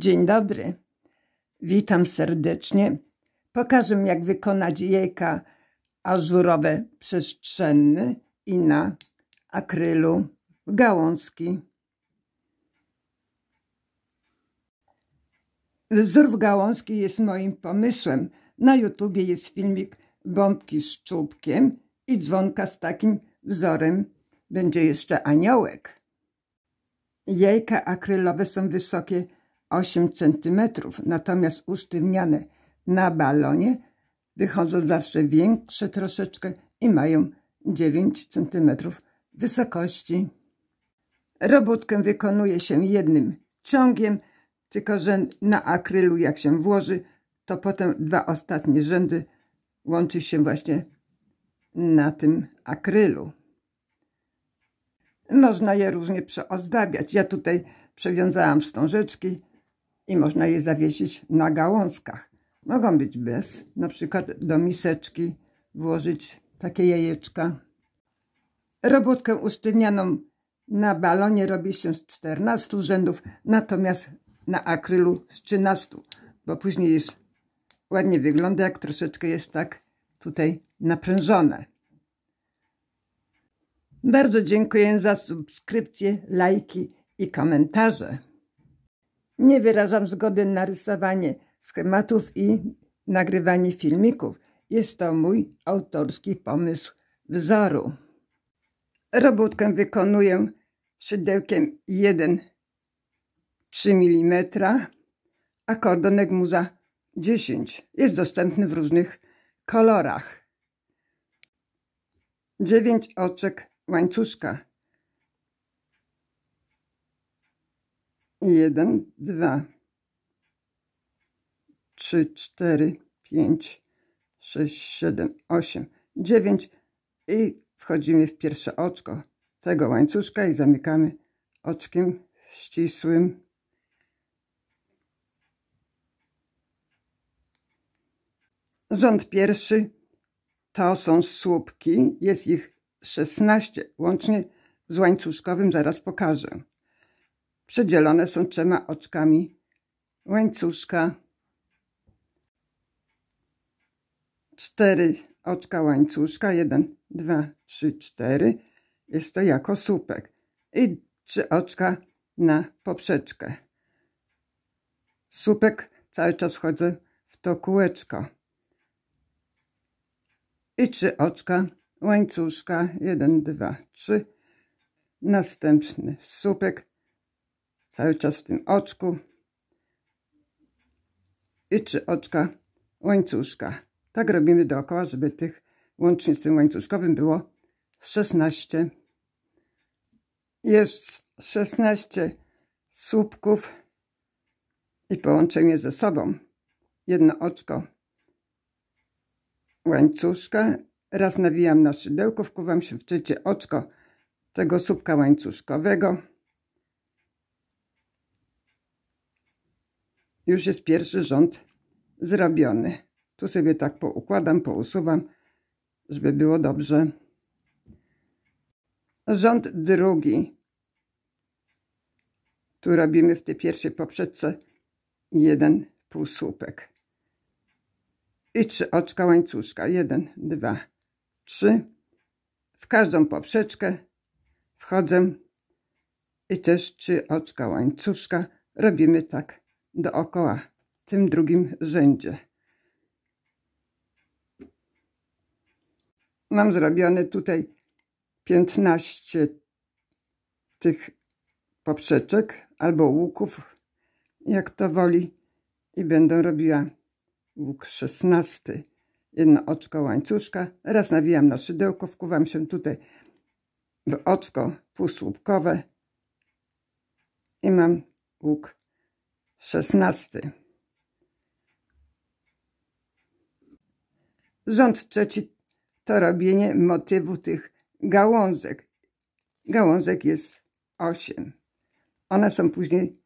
Dzień dobry, witam serdecznie. Pokażę, jak wykonać jajka ażurowe przestrzenne i na akrylu gałązki. Wzór w gałązki jest moim pomysłem. Na YouTubie jest filmik bombki z czubkiem i dzwonka z takim wzorem. Będzie jeszcze aniołek. Jajka akrylowe są wysokie 8 cm, natomiast usztywniane na balonie wychodzą zawsze większe troszeczkę i mają 9 cm wysokości. Robótkę wykonuje się jednym ciągiem, tylko że na akrylu jak się włoży, to potem dwa ostatnie rzędy łączy się właśnie na tym akrylu. Można je różnie przeozdabiać. Ja tutaj przewiązałam wstążeczki i można je zawiesić na gałązkach. Mogą być bez, na przykład do miseczki włożyć takie jajeczka. Robótkę usztywnianą na balonie robi się z 14 rzędów, natomiast na akrylu z 13, bo później jest ładnie wygląda, jak troszeczkę jest tak tutaj naprężone. Bardzo dziękuję za subskrypcje, lajki i komentarze. Nie wyrażam zgody na rysowanie schematów i nagrywanie filmików. Jest to mój autorski pomysł wzoru. Robótkę wykonuję szydełkiem 1,3 mm, a kordonek muza 10. Jest dostępny w różnych kolorach. 9 oczek łańcuszka. 1, 2, 3, 4, 5, 6, 7, 8, 9 i wchodzimy w pierwsze oczko tego łańcuszka i zamykamy oczkiem ścisłym. Rząd pierwszy to są słupki, jest ich 16, łącznie z łańcuszkowym, zaraz pokażę. Przedzielone są 3 oczkami łańcuszka. 4 oczka łańcuszka, 1, 2, 3, 4. Jest to jako słupek. I 3 oczka na poprzeczkę. Słupek, cały czas wchodzę w to kółeczko. I 3 oczka łańcuszka, 1, 2, 3. Następny słupek, cały czas w tym oczku. I 3 oczka łańcuszka. Tak robimy dookoła, żeby tych łącznie z tym łańcuszkowym było 16. Jest 16 słupków i połączenie ze sobą. Jedno oczko łańcuszka. Raz nawijam na szydełko, wkuwam się w 3 oczko tego słupka łańcuszkowego. Już jest pierwszy rząd zrobiony. Tu sobie tak poukładam, pousuwam, żeby było dobrze. Rząd drugi. Tu robimy w tej pierwszej poprzeczce 1 półsłupek. I 3 oczka łańcuszka. 1, 2, 3. W każdą poprzeczkę wchodzę i też 3 oczka łańcuszka. Robimy tak dookoła w tym drugim rzędzie. Mam zrobione tutaj 15 tych poprzeczek albo łuków, jak to woli, i będę robiła łuk 16. Jedno oczko łańcuszka, raz nawijam na szydełko, wkuwam się tutaj w oczko półsłupkowe i mam łuk 16. Rząd trzeci to robienie motywu tych gałązek. Gałązek jest 8. One są później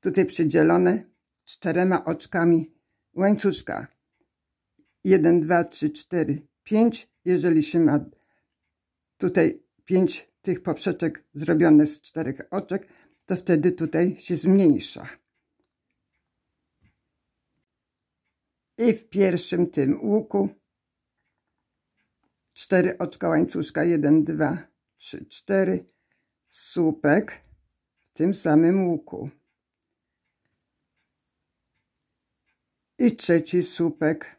tutaj przydzielone 4 oczkami łańcuszka. 1, 2, 3, 4, 5. Jeżeli się ma tutaj 5 tych poprzeczek zrobione z 4 oczek, to wtedy tutaj się zmniejsza. I w pierwszym tym łuku 4 oczka łańcuszka, 1, 2, 3, 4, słupek w tym samym łuku i trzeci słupek,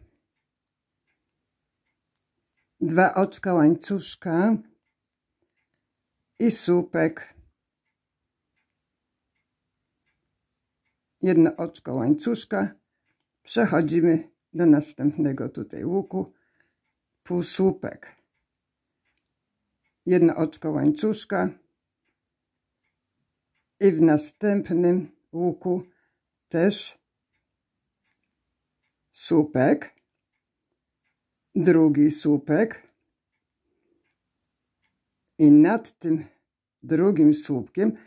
2 oczka łańcuszka i słupek, 1 oczko łańcuszka, przechodzimy do następnego tutaj łuku, półsłupek, 1 oczko łańcuszka i w następnym łuku też słupek, drugi słupek i nad tym drugim słupkiem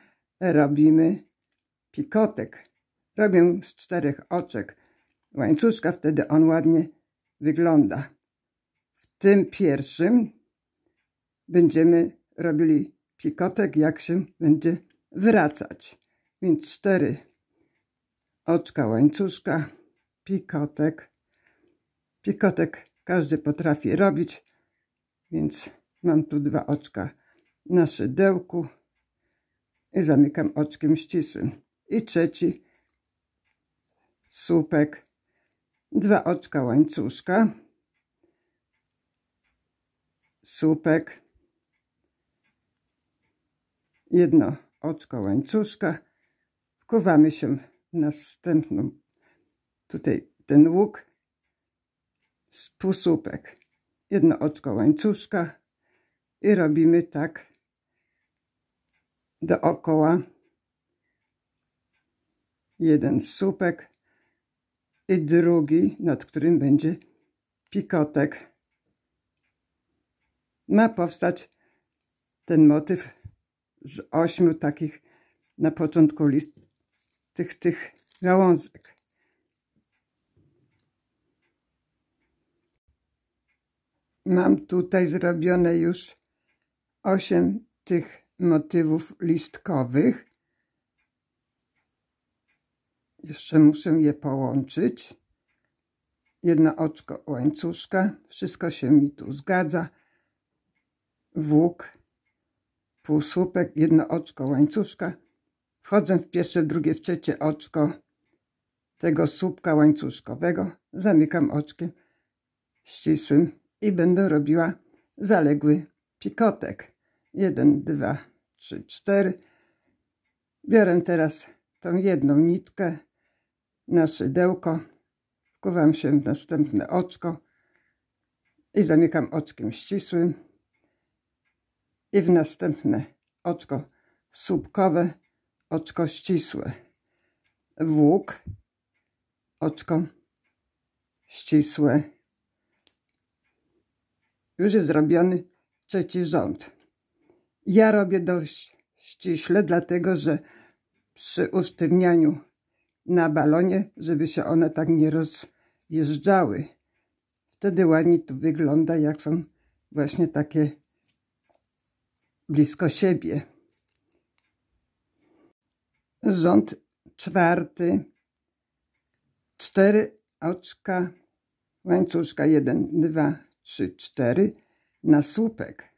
robimy pikotek. Robię z 4 oczek łańcuszka, wtedy on ładnie wygląda. W tym pierwszym będziemy robili pikotek, jak się będzie wracać. Więc 4 oczka łańcuszka, pikotek. Pikotek każdy potrafi robić, więc mam tu 2 oczka na szydełku i zamykam oczkiem ścisłym. I trzeci słupek, 2 oczka łańcuszka, słupek, 1 oczko łańcuszka, wkuwamy się w następną, tutaj ten łuk, półsłupek, 1 oczko łańcuszka i robimy tak dookoła, 1 słupek i drugi, nad którym będzie pikotek. Ma powstać ten motyw z 8 takich na początku tych gałązek. Mam tutaj zrobione już 8 tych motywów listkowych. Jeszcze muszę je połączyć. 1 oczko łańcuszka, wszystko się mi tu zgadza. Włók, półsłupek, 1 oczko łańcuszka. Wchodzę w pierwsze, drugie, w trzecie oczko tego słupka łańcuszkowego. Zamykam oczkiem ścisłym i będę robiła zaległy pikotek. 1, 2, 3, 4. Biorę teraz tą jedną nitkę na szydełko, wkuwam się w następne oczko i zamykam oczkiem ścisłym i w następne oczko słupkowe, oczko ścisłe, włók, oczko ścisłe. Już jest zrobiony trzeci rząd. Ja robię dość ściśle, dlatego że przy usztywnianiu na balonie, żeby się one tak nie rozjeżdżały. Wtedy ładnie tu wygląda, jak są właśnie takie blisko siebie. Rząd czwarty. 4 oczka łańcuszka. 1, 2, 3, 4 na słupek.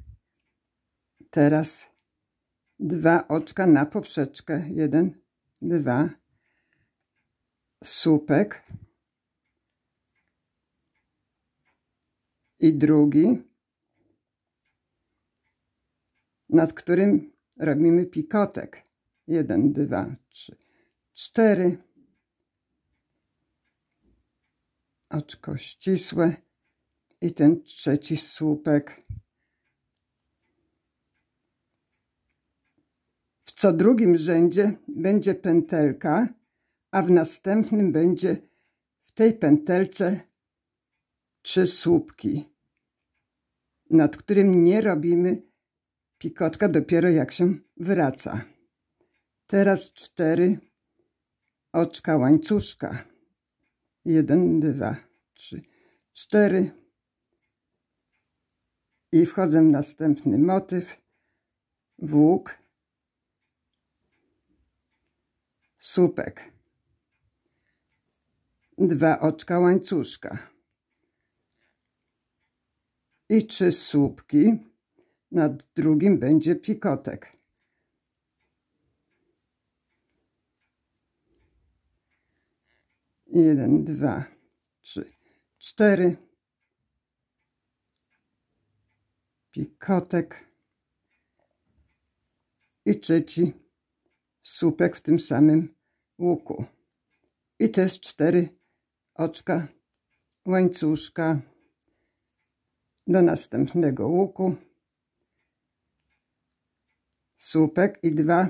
Teraz 2 oczka na poprzeczkę. 1, 2, słupek i drugi, nad którym robimy pikotek. 1, 2, 3, 4. Oczko ścisłe i ten trzeci słupek. W co drugim rzędzie będzie pętelka, a w następnym będzie w tej pętelce 3 słupki, nad którym nie robimy pikotka dopiero jak się wraca. Teraz 4 oczka łańcuszka. 1, 2, 3, 4 i wchodzę w następny motyw, włók, słupek. 2 oczka łańcuszka i 3 słupki. Nad drugim będzie pikotek. Jeden, 2, 3, 4. Pikotek i 3 słupek w tym samym łuku. I też 4 oczka łańcuszka do następnego łuku. Słupek i 2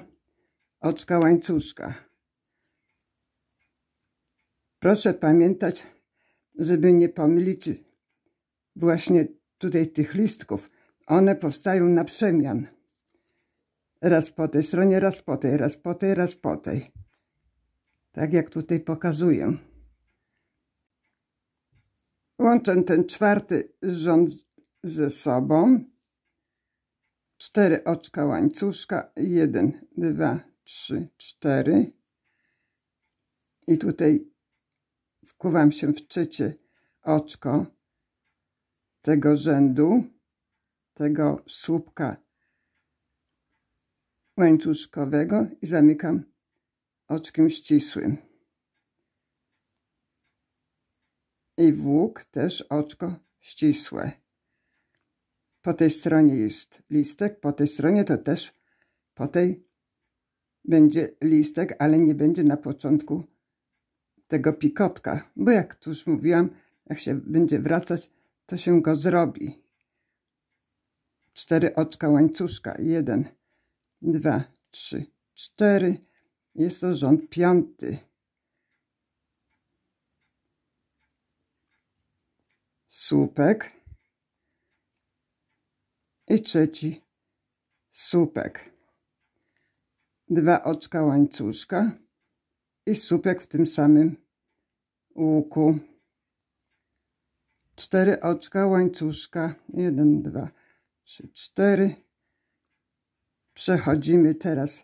oczka łańcuszka. Proszę pamiętać, żeby nie pomylić właśnie tutaj tych listków. One powstają na przemian. Raz po tej stronie, raz po tej, raz po tej, raz po tej. Tak jak tutaj pokazuję. Łączę ten 4. rząd ze sobą. 4 oczka łańcuszka. 1, 2, 3, 4. I tutaj wkuwam się w 3. oczko tego rzędu, tego słupka łańcuszkowego i zamykam oczkiem ścisłym. I w łuk też oczko ścisłe. Po tej stronie jest listek, po tej stronie to też po tej będzie listek, ale nie będzie na początku tego pikotka, bo jak już mówiłam, jak się będzie wracać, to się go zrobi. 4 oczka łańcuszka. 1, 2, 3, 4. Jest to rząd 5. Słupek i 3 słupek. 2 oczka łańcuszka i słupek w tym samym łuku. 4 oczka łańcuszka. 1, 2, 3, 4. Przechodzimy teraz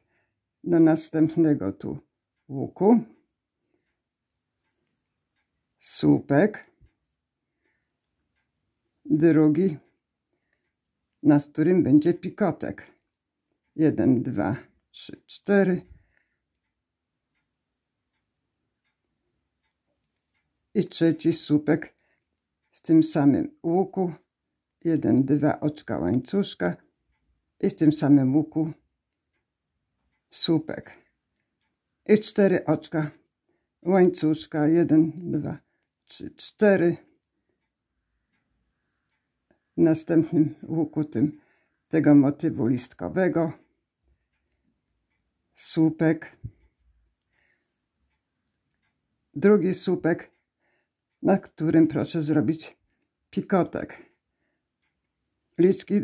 do następnego tu łuku. Słupek. Drugi, nad którym będzie pikotek. 1, 2, 3, 4. I 3 słupek w tym samym łuku. 1, 2 oczka łańcuszka i w tym samym łuku słupek. I 4 oczka łańcuszka. 1, 2, 3, 4. W następnym łuku tego motywu listkowego. Słupek. Drugi słupek, na którym proszę zrobić pikotek. Listki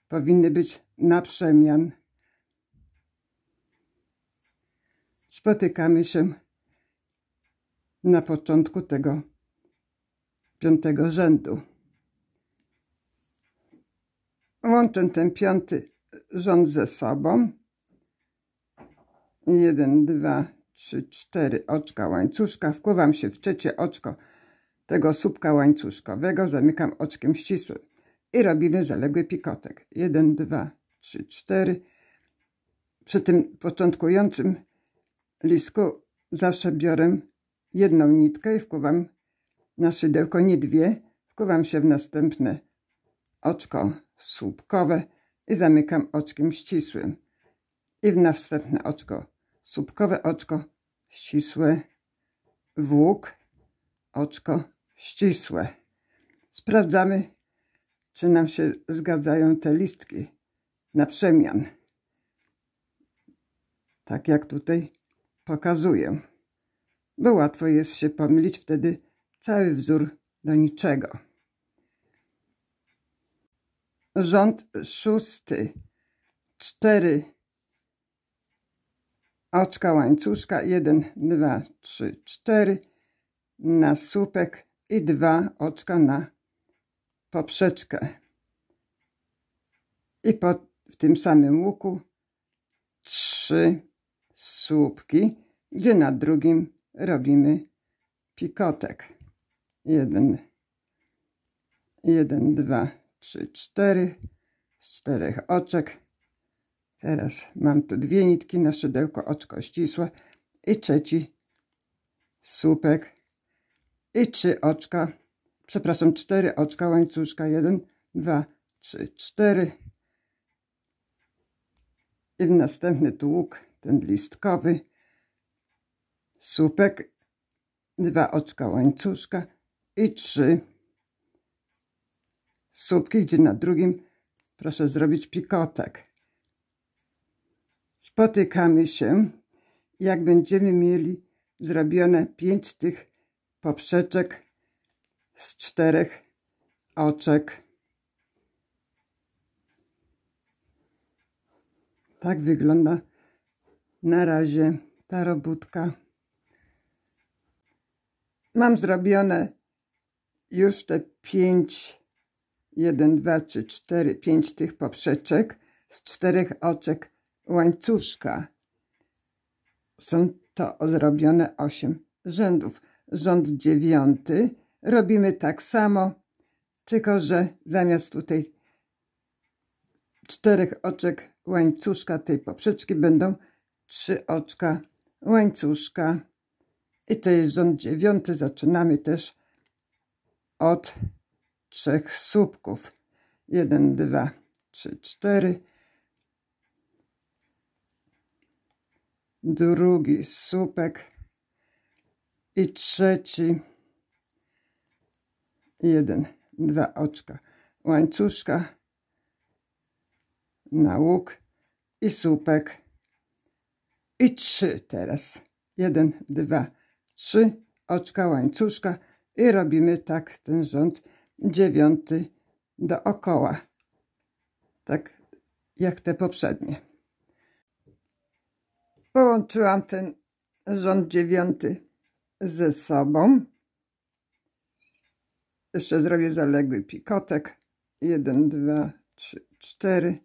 powinny być na przemian. Spotykamy się na początku tego 5. rzędu. Łączę ten 5. rząd ze sobą. 1, 2, 3, 4 oczka łańcuszka. Wkuwam się w 3. oczko tego słupka łańcuszkowego. Zamykam oczkiem ścisłym. I robimy zaległy pikotek. 1, 2, 3, 4. Przy tym początkującym listku zawsze biorę 1 nitkę i wkuwam na szydełko, nie 2. Wkuwam się w następne oczko słupkowe i zamykam oczkiem ścisłym. I w następne oczko słupkowe, oczko ścisłe, w łuk, oczko ścisłe. Sprawdzamy, czy nam się zgadzają te listki na przemian. Tak jak tutaj pokazuję. Bo łatwo jest się pomylić, wtedy cały wzór do niczego. Rząd 6. 4 oczka łańcuszka. 1, 2, 3, 4 na słupek i 2 oczka na poprzeczkę. I w tym samym łuku 3 słupki, gdzie na drugim robimy pikotek. 1, 2, 3, 4. Z 4 oczek. Teraz mam tu 2 nitki na szydełko, oczko ścisłe i trzeci słupek i 3 oczka, przepraszam, 4 oczka łańcuszka. 1, 2, 3, 4 i w następny tu łuk, ten listkowy, słupek, 2 oczka łańcuszka i 3 słupki, gdzie na drugim proszę zrobić pikotek. Spotykamy się, jak będziemy mieli zrobione 5 tych poprzeczek z 4 oczek. Tak wygląda na razie ta robótka. Mam zrobione już te 5, 1, 2, 3, 4, 5 tych poprzeczek z 4 oczek łańcuszka. Są to zrobione 8 rzędów. Rząd 9 robimy tak samo, tylko że zamiast tutaj 4 oczek łańcuszka tej poprzeczki będą 3 oczka łańcuszka. I to jest rząd 9. Zaczynamy też od 3 słupków. 1, 2, 3, 4. Drugi słupek i trzeci. 1, 2 oczka łańcuszka na łuk i słupek i 3 teraz. 1, 2, 3 oczka łańcuszka i robimy tak ten rząd 9 dookoła, tak jak te poprzednie. Połączyłam ten rząd 9 ze sobą. Jeszcze zrobię zaległy pikotek. 1, 2, 3, 4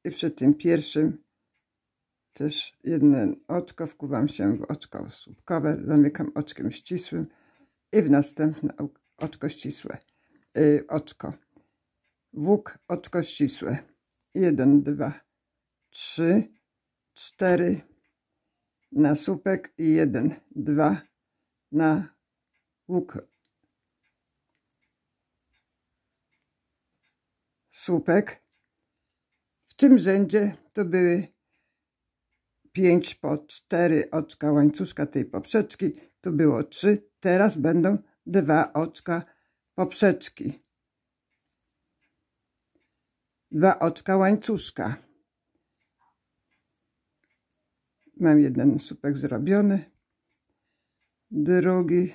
i przy tym pierwszym też jedno oczko, wkuwam się w oczko słupkowe, zamykam oczkiem ścisłym i w następne oczko ścisłe, oczko, włók, oczko ścisłe. 1, 2, 3, 4 na słupek i 1, 2 na łuk, słupek. W tym rzędzie to były 5 po 4 oczka łańcuszka tej poprzeczki, tu było 3, teraz będą 2 oczka poprzeczki, 2 oczka łańcuszka. Mam jeden słupek zrobiony, drugi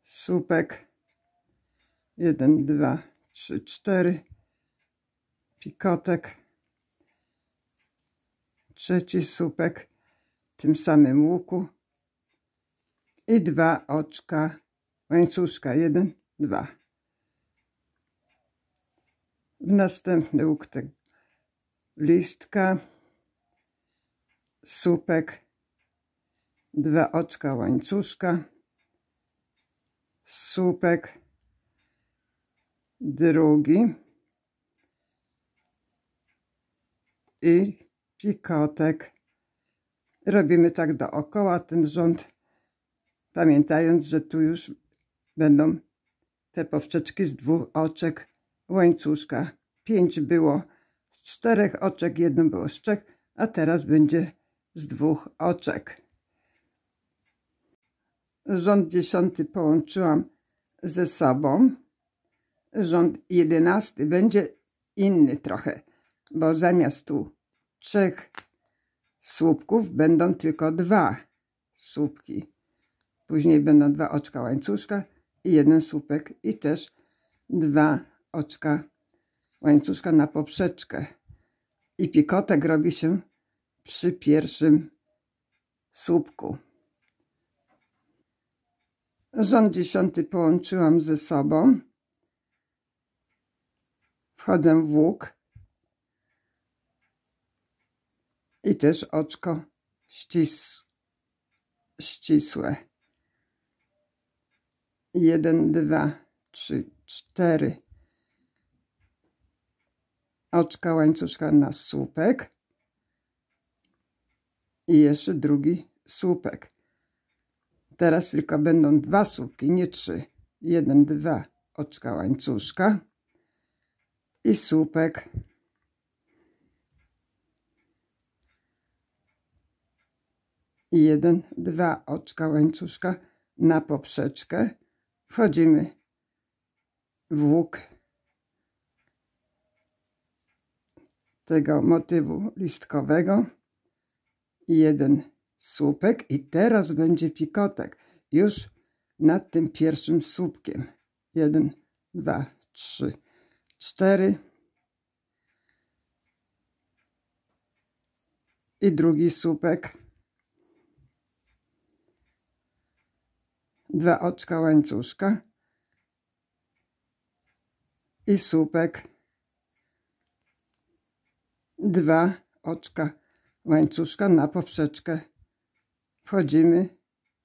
słupek, 1, 2, 3, 4, pikotek, trzeci słupek w tym samym łuku i 2 oczka łańcuszka. 1, 2. W następny łuk tego listka, słupek, 2 oczka łańcuszka, słupek, drugi i pikotek. Robimy tak dookoła ten rząd, pamiętając, że tu już będą te poprzeczki z 2 oczek łańcuszka. 5 było z 4 oczek, 1 było z 3, a teraz będzie z 2 oczek. Rząd 10 połączyłam ze sobą. Rząd 11 będzie inny trochę, bo zamiast tu 3 słupków będą tylko 2 słupki. Później będą 2 oczka łańcuszka i 1 słupek i też 2 oczka łańcuszka na poprzeczkę. I pikotek robi się przy pierwszym słupku. Rząd 10 połączyłam ze sobą. Wchodzę w łuk i też oczko ścisłe. 1, 2, 3, 4 oczka łańcuszka na słupek i jeszcze drugi słupek. Teraz tylko będą 2 słupki, nie 3. 1, 2 oczka łańcuszka i słupek. I 1, 2 oczka łańcuszka na poprzeczkę. Wchodzimy w łuk tego motywu listkowego. 1 słupek i teraz będzie pikotek już nad tym pierwszym słupkiem. 1, 2, 3, 4 i drugi słupek. 2 oczka łańcuszka i słupek. 2 oczka łańcuszka na poprzeczkę. Wchodzimy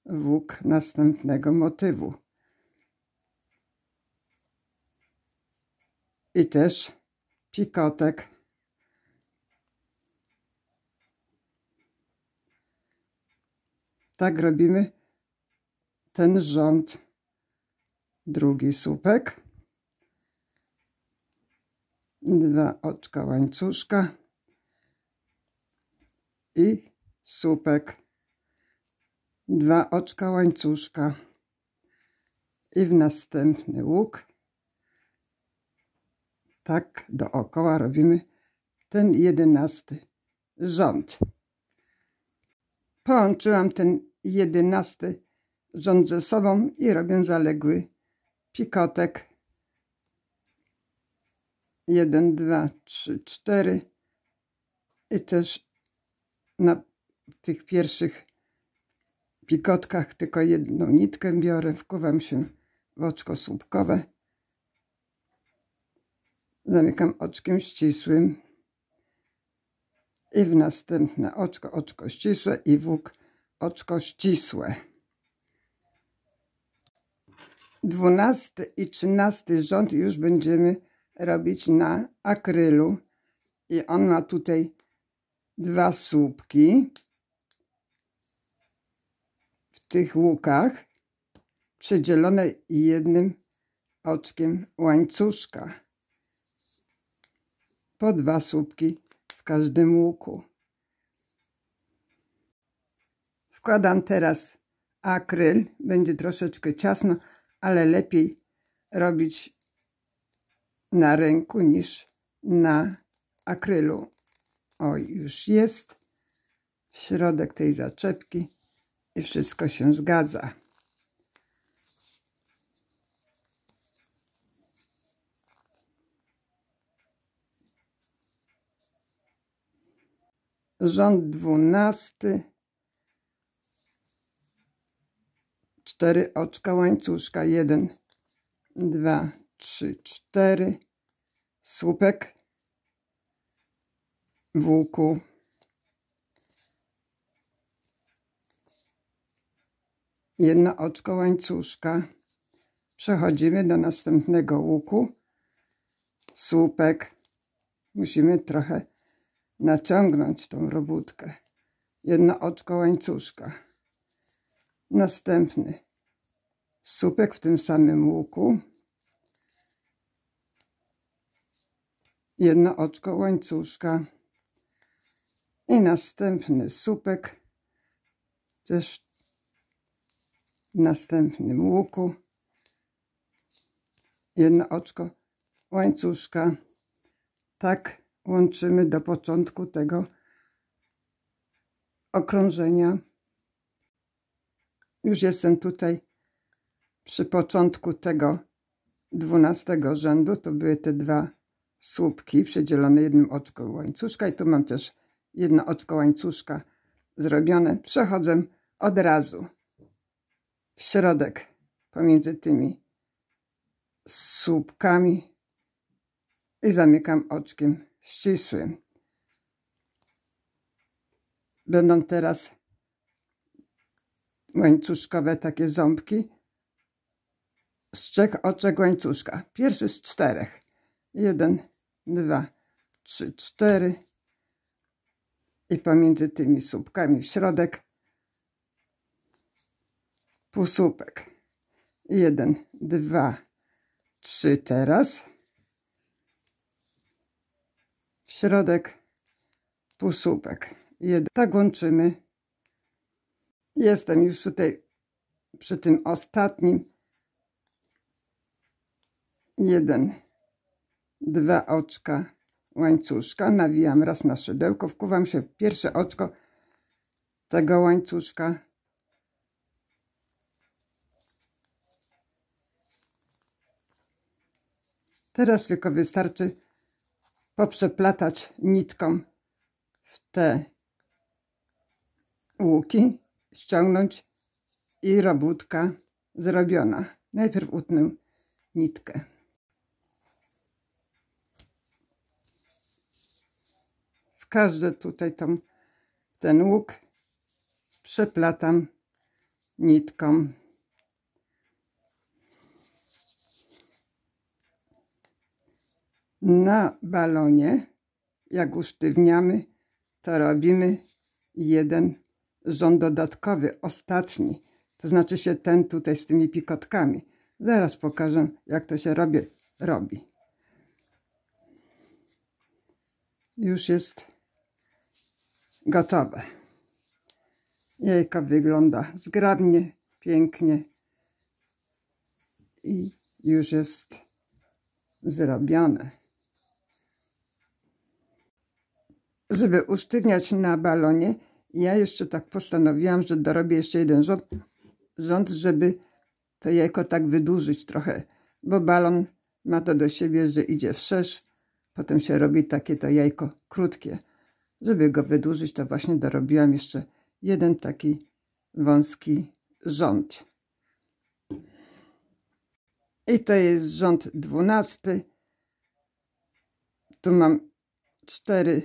w łuk następnego motywu. I też pikotek. Tak robimy ten rząd. Drugi słupek. 2 oczka łańcuszka i słupek. 2 oczka łańcuszka i w następny łuk. Tak dookoła robimy ten 11 rząd. Połączyłam ten 11 rząd ze sobą i robię zaległy pikotek. 1, 2, 3, 4 i też na tych pierwszych pikotkach tylko jedną nitkę biorę, wkuwam się w oczko słupkowe, zamykam oczkiem ścisłym i w następne oczko, oczko ścisłe i w łuk oczko ścisłe. 12 i 13 rząd już będziemy robić na akrylu i on ma tutaj 2 słupki w tych łukach przedzielone jednym oczkiem łańcuszka. Po 2 słupki w każdym łuku. Wkładam teraz akryl, będzie troszeczkę ciasno, ale lepiej robić na ręku niż na akrylu. O, już jest środek tej zaczepki i wszystko się zgadza. Rząd 12. 4 oczka łańcuszka. 1, 2, 3, 4. Słupek w łuku. 1 oczko łańcuszka. Przechodzimy do następnego łuku. Słupek. Musimy trochę naciągnąć tą robótkę. 1 oczko łańcuszka. Następny słupek w tym samym łuku. 1 oczko łańcuszka. I następny słupek też w następnym łuku. 1 oczko łańcuszka. Tak łączymy do początku tego okrążenia. Już jestem tutaj przy początku tego 12 rzędu. To były te 2 słupki przedzielone 1 oczką łańcuszka i tu mam też 1 oczko łańcuszka zrobione. Przechodzę od razu w środek pomiędzy tymi słupkami i zamykam oczkiem ścisłym. Będą teraz łańcuszkowe takie ząbki z 3 oczek łańcuszka. Pierwszy z 4. 1, 2, 3, 4. I pomiędzy tymi słupkami w środek półsłupek. 1, 2, 3 teraz. W środek półsłupek. 1. Tak łączymy. Jestem już tutaj przy tym ostatnim. 1, 2 oczka łańcuszka. Nawijam raz na szydełko. Wkuwam się w pierwsze oczko tego łańcuszka. Teraz tylko wystarczy poprzeplatać nitką w te łuki, ściągnąć i robótka zrobiona. Najpierw utnę nitkę. W każdy tutaj ten łuk przeplatam nitką. Na balonie, jak usztywniamy, to robimy jeden rząd dodatkowy, ostatni. To znaczy się ten tutaj z tymi pikotkami. Zaraz pokażę, jak to się robi. Już jest gotowe. Jajko wygląda zgrabnie, pięknie i już jest zrobione. Żeby usztywniać na balonie, ja jeszcze tak postanowiłam, że dorobię jeszcze jeden rząd, żeby to jajko tak wydłużyć trochę, bo balon ma to do siebie, że idzie wszerz, potem się robi takie to jajko krótkie. Żeby go wydłużyć, to właśnie dorobiłam jeszcze jeden taki wąski rząd. I to jest rząd 12. Tu mam 4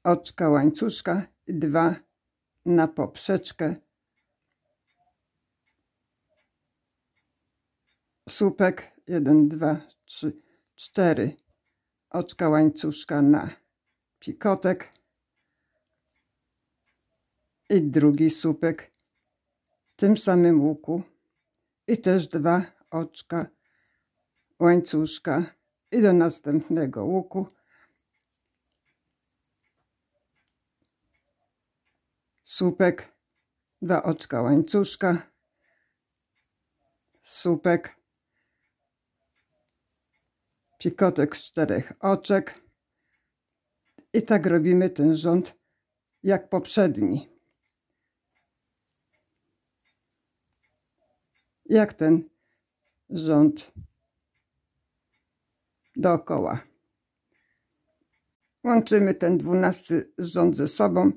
oczka łańcuszka i 2 na poprzeczkę. Słupek 1, 2, 3, 4 oczka łańcuszka na pikotek i drugi słupek w tym samym łuku i też 2 oczka łańcuszka i do następnego łuku słupek, 2 oczka łańcuszka, słupek, pikotek z 4 oczek i tak robimy ten rząd jak poprzedni. Jak ten rząd dookoła. Łączymy ten 12 rząd ze sobą.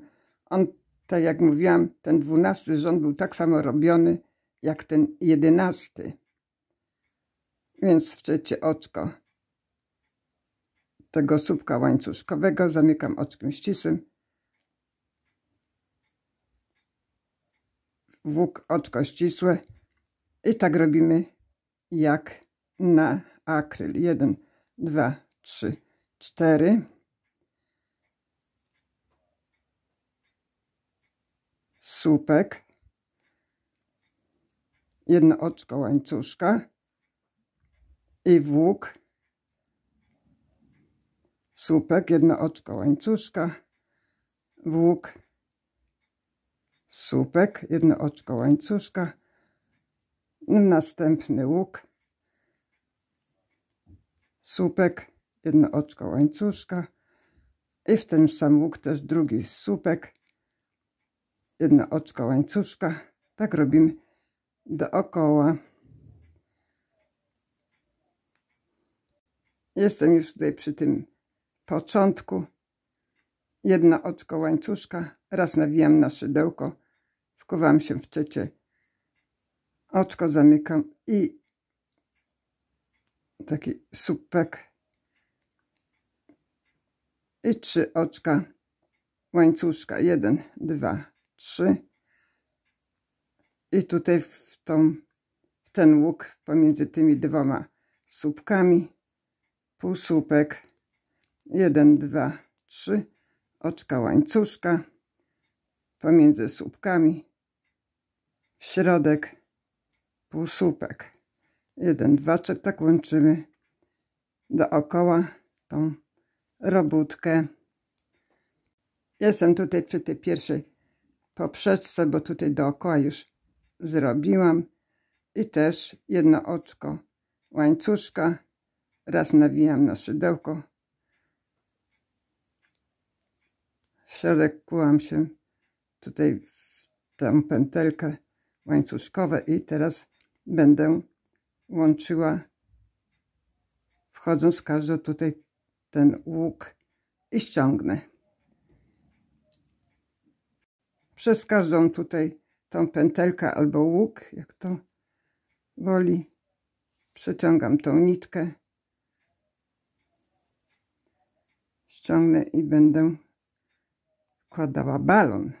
On, tak jak mówiłam, ten 12 rząd był tak samo robiony jak ten 11. Więc w 3 oczko tego słupka łańcuszkowego zamykam oczkiem ścisłym. W łuk oczko ścisłe i tak robimy jak na akryl. 1, 2, 3, 4. Słupek, 1 oczko łańcuszka i w łuk, słupek, 1 oczko łańcuszka, w łuk, słupek, 1 oczko łańcuszka, następny łuk, słupek, 1 oczko łańcuszka i w ten sam łuk też drugi słupek, 1 oczko łańcuszka. Tak robimy dookoła. Jestem już tutaj przy tym początku. 1 oczko łańcuszka, raz nawijam na szydełko, wkuwam się w 3 oczko, zamykam i taki słupek i 3 oczka łańcuszka. 1, 2, 3 i tutaj w w ten łuk pomiędzy tymi dwoma słupkami. Półsłupek. 1, 2, 3. Oczka łańcuszka. Pomiędzy słupkami. W środek. Półsłupek. 1, 2, 3. Tak łączymy dookoła tą robótkę. Jestem tutaj przy tej pierwszej poprzeczce, bo tutaj dookoła już zrobiłam. I też jedno oczko łańcuszka. Raz nawijam na szydełko. W środek kułam się tutaj w tę pętelkę łańcuszkową i teraz będę łączyła, wchodząc każdy tutaj ten łuk i ściągnę. Przez każdą tutaj tą pętelkę albo łuk, jak to woli, przeciągam tą nitkę, ściągnę i będę wkładała balon.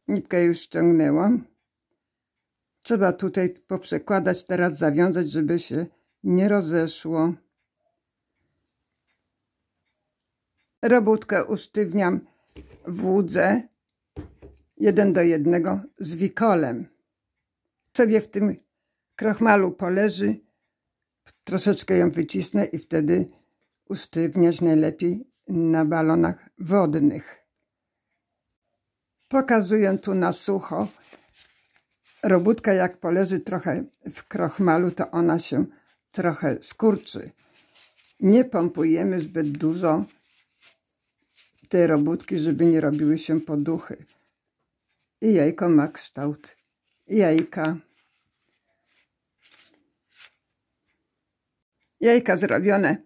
Nitkę już ściągnęłam. Trzeba tutaj poprzekładać, teraz zawiązać, żeby się nie rozeszło. Robótkę usztywniam w łudze 1 do 1 z wikolem. Sobie w tym krochmalu poleży, troszeczkę ją wycisnę i wtedy usztywniać najlepiej na balonach wodnych. Pokazuję tu na sucho. Robótka jak poleży trochę w krochmalu, to ona się trochę skurczy. Nie pompujemy zbyt dużo tej robótki, żeby nie robiły się poduchy. I jajko ma kształt jajka. Jajka zrobione.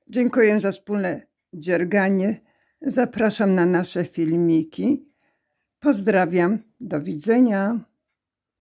Dziękuję za wspólne dzierganie. Zapraszam na nasze filmiki. Pozdrawiam. Do widzenia.